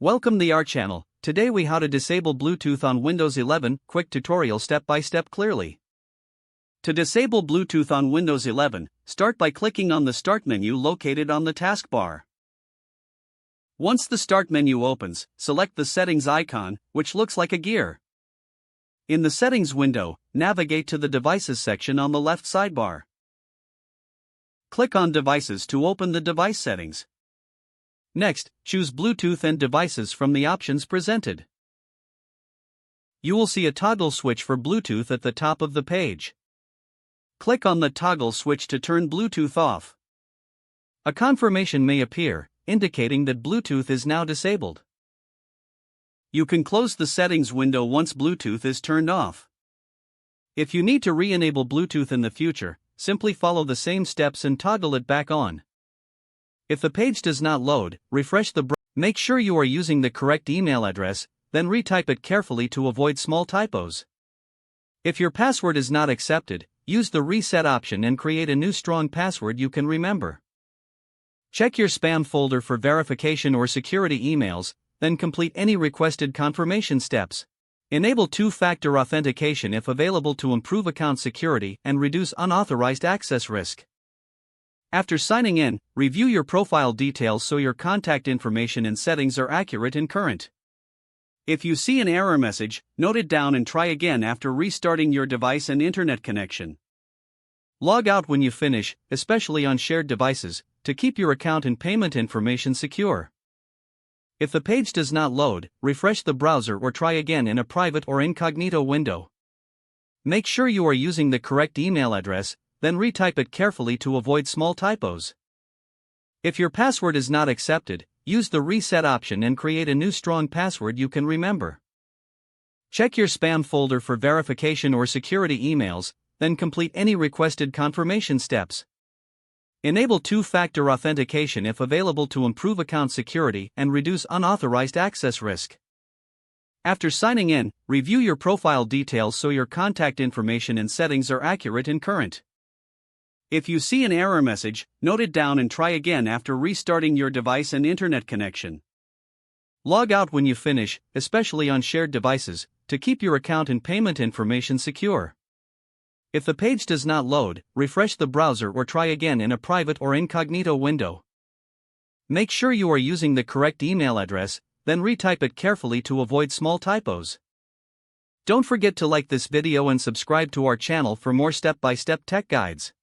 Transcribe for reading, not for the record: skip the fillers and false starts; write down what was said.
Welcome to our channel. Today we how to disable Bluetooth on Windows 11, quick tutorial step by step clearly. To disable Bluetooth on Windows 11, start by clicking on the Start menu located on the taskbar. Once the Start menu opens, select the Settings icon, which looks like a gear. In the Settings window, navigate to the Devices section on the left sidebar. Click on Devices to open the device settings. Next, choose Bluetooth and Devices from the options presented. You will see a toggle switch for Bluetooth at the top of the page. Click on the toggle switch to turn Bluetooth off. A confirmation may appear, indicating that Bluetooth is now disabled. You can close the settings window once Bluetooth is turned off. If you need to re-enable Bluetooth in the future, simply follow the same steps and toggle it back on. If the page does not load, refresh the browser. Make sure you are using the correct email address, then retype it carefully to avoid small typos. If your password is not accepted, use the reset option and create a new strong password you can remember. Check your spam folder for verification or security emails, then complete any requested confirmation steps. Enable two-factor authentication if available to improve account security and reduce unauthorized access risk. After signing in, review your profile details so your contact information and settings are accurate and current. If you see an error message, note it down and try again after restarting your device and internet connection. Log out when you finish, especially on shared devices, to keep your account and payment information secure. If the page does not load, refresh the browser or try again in a private or incognito window. Make sure you are using the correct email address, then retype it carefully to avoid small typos. If your password is not accepted, use the reset option and create a new strong password you can remember. Check your spam folder for verification or security emails, then complete any requested confirmation steps. Enable two-factor authentication if available to improve account security and reduce unauthorized access risk. After signing in, review your profile details so your contact information and settings are accurate and current. If you see an error message, note it down and try again after restarting your device and internet connection. Log out when you finish, especially on shared devices, to keep your account and payment information secure. If the page does not load, refresh the browser or try again in a private or incognito window. Make sure you are using the correct email address, then retype it carefully to avoid small typos. Don't forget to like this video and subscribe to our channel for more step-by-step tech guides.